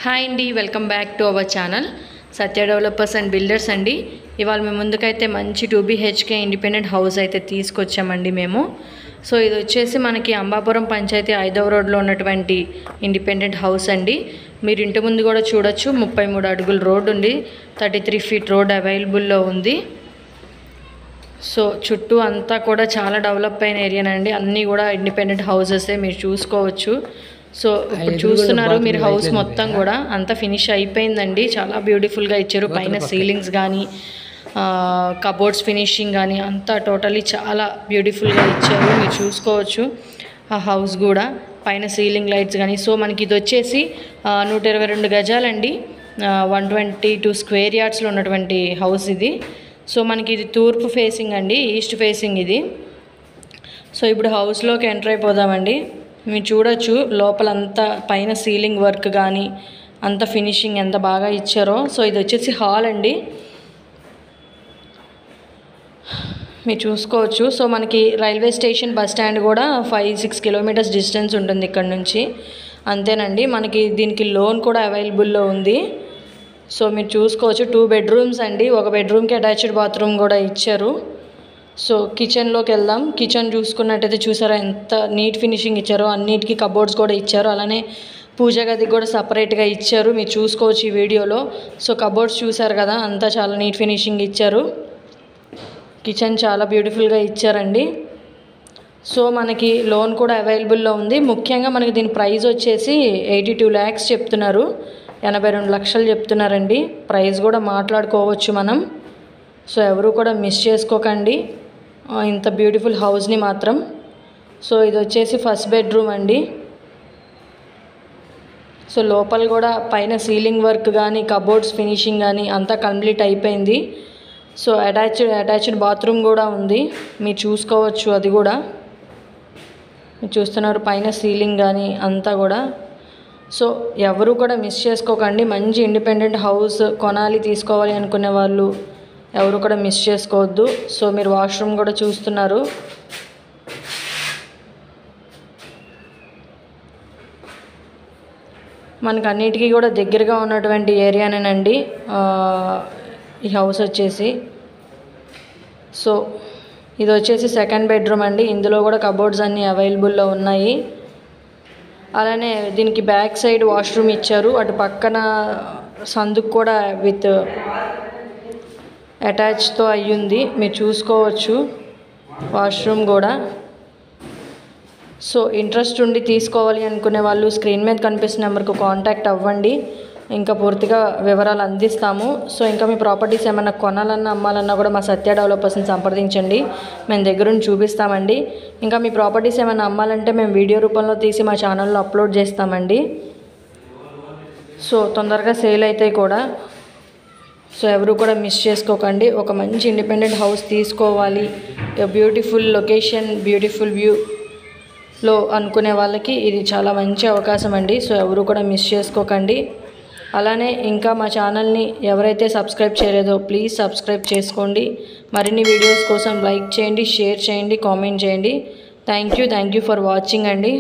Hi అండి, welcome back to our channel Satya developers and builders అండి. ఇవాళ మేము ముందుకైతే మంచి 2 BHK ఇండిపెండెంట్ హౌస్ అయితే తీసుకొచ్చామండి మేము. సో ఇది వచ్చేసి మనకి అంబాపురం పంచాయతీ 5వ రోడ్లో ఉన్నటువంటి ఇండిపెండెంట్ హౌస్ అండి. మీరు ఇంటి ముందు కూడా చూడొచ్చు, 33 అడుగుల రోడ్ ఉంది, 33 ఫీట్ రోడ్ అవైలబుల్లో ఉంది. సో చుట్టూ అంతా కూడా చాలా డెవలప్ అయిన ఏరియానండి, అన్నీ కూడా ఇండిపెండెంట్ హౌసెసే మీరు చూసుకోవచ్చు. సో ఇప్పుడు చూస్తున్నారు మీరు హౌస్ మొత్తం కూడా అంతా ఫినిష్ అయిపోయిందండి. చాలా బ్యూటిఫుల్గా ఇచ్చారు, పైన సీలింగ్స్ కానీ కబోర్డ్స్ ఫినిషింగ్ కానీ అంతా టోటలీ చాలా బ్యూటిఫుల్గా ఇచ్చారు, మీరు చూసుకోవచ్చు. ఆ హౌస్ కూడా పైన సీలింగ్ లైట్స్ కానీ. సో మనకి ఇది వచ్చేసి 122 గజాలండి, 122 స్క్వేర్ యార్డ్స్లో ఉన్నటువంటి హౌస్ ఇది. సో మనకి ఇది తూర్పు ఫేసింగ్ అండి, ఈస్ట్ ఫేసింగ్ ఇది. సో ఇప్పుడు హౌస్లోకి ఎంటర్ అయిపోదామండి. మీరు చూడొచ్చు లోపలంతా పైన సీలింగ్ వర్క్ కానీ అంత ఫినిషింగ్ ఎంత బాగా ఇచ్చారో. సో ఇది వచ్చేసి హాల్ అండి, మీరు చూసుకోవచ్చు. సో మనకి రైల్వే స్టేషన్ బస్ స్టాండ్ కూడా 5-6 కిలోమీటర్స్ డిస్టెన్స్ ఉంటుంది ఇక్కడ నుంచి, అంతేనండి. మనకి దీనికి లోన్ కూడా అవైలబుల్లో ఉంది. సో మీరు చూసుకోవచ్చు, 2 బెడ్రూమ్స్ అండి, ఒక బెడ్రూమ్కి అటాచ్డ్ బాత్రూమ్ కూడా ఇచ్చారు. సో కిచెన్లోకి వెళ్దాం. కిచెన్ చూసుకున్నట్టయితే చూసారా ఎంత నీట్ ఫినిషింగ్ ఇచ్చారో, అన్నిటికీ కబోర్డ్స్ కూడా ఇచ్చారు, అలానే పూజ గదికి కూడా సపరేట్గా ఇచ్చారు, మీరు చూసుకోవచ్చు ఈ వీడియోలో. సో కబోర్డ్స్ చూసారు కదా, అంతా చాలా నీట్ ఫినిషింగ్ ఇచ్చారు. కిచెన్ చాలా బ్యూటిఫుల్గా ఇచ్చారండి. సో మనకి లోన్ కూడా అవైలబుల్లో ఉంది. ముఖ్యంగా మనకి దీని ప్రైస్ వచ్చేసి 82 lakhs చెప్తున్నారు, 82 లక్షలు చెప్తున్నారండి. ప్రైస్ కూడా మాట్లాడుకోవచ్చు మనం. సో ఎవరు కూడా మిస్ చేసుకోకండి ఇంత బ్యూటిఫుల్ హౌస్ని మాత్రం. సో ఇది వచ్చేసి ఫస్ట్ బెడ్రూమ్ అండి. సో లోపల కూడా పైన సీలింగ్ వర్క్ కానీ కబోర్డ్స్ ఫినిషింగ్ కానీ అంతా కంప్లీట్ అయిపోయింది. సో అటాచ్డ్ బాత్రూమ్ కూడా ఉంది, మీరు చూసుకోవచ్చు. అది కూడా మీరు చూస్తున్నారు, పైన సీలింగ్ కానీ అంతా కూడా. సో ఎవరు కూడా మిస్ చేసుకోకండి, మంచి ఇండిపెండెంట్ హౌస్ కొనాలి తీసుకోవాలి అనుకునే వాళ్ళు ఎవరు కూడా మిస్ చేసుకోవద్దు. సో మీరు వాష్రూమ్ కూడా చూస్తున్నారు. మనకు అన్నిటికీ కూడా దగ్గరగా ఉన్నటువంటి ఏరియానేనండి ఈ హౌస్ వచ్చేసి. సో ఇది వచ్చేసి సెకండ్ బెడ్రూమ్ అండి, ఇందులో కూడా కబోర్డ్స్ అన్నీ అవైలబుల్లో ఉన్నాయి. అలానే దీనికి బ్యాక్ సైడ్ వాష్రూమ్ ఇచ్చారు, అటు పక్కన సందుకు కూడా విత్ అటాచ్తో అయ్యింది, మీరు చూసుకోవచ్చు వాష్రూమ్ కూడా. సో ఇంట్రెస్ట్ ఉండి తీసుకోవాలి అనుకునే వాళ్ళు స్క్రీన్ మీద కనిపిస్తున్న నెంబర్కు కాంటాక్ట్ అవ్వండి, ఇంకా పూర్తిగా వివరాలు అందిస్తాము. సో ఇంకా మీ ప్రాపర్టీస్ ఏమైనా కొనాలన్నా అమ్మాలన్నా కూడా మా సత్య డెవలపర్స్ని సంప్రదించండి, మేము దగ్గరుండి చూపిస్తామండి. ఇంకా మీ ప్రాపర్టీస్ ఏమైనా అమ్మాలంటే మేము వీడియో రూపంలో తీసి మా ఛానల్లో అప్లోడ్ చేస్తామండి. సో తొందరగా సేల్ అవుతాయి కూడా. సో ఎవరు కూడా మిస్ చేసుకోకండి, ఒక మంచి ఇండిపెండెంట్ హౌస్ తీసుకోవాలి, బ్యూటిఫుల్ లొకేషన్ బ్యూటిఫుల్ వ్యూలో అనుకునే వాళ్ళకి ఇది చాలా మంచి అవకాశం అండి. సో ఎవరు కూడా మిస్ చేసుకోకండి. అలానే ఇంకా మా ఛానల్ని ఎవరైతే సబ్స్క్రైబ్ చేయలేదో ప్లీజ్ సబ్స్క్రైబ్ చేసుకోండి. మరిన్ని వీడియోస్ కోసం లైక్ చేయండి, షేర్ చేయండి, కామెంట్ చేయండి. థ్యాంక్ యూ ఫర్ వాచింగ్ అండి.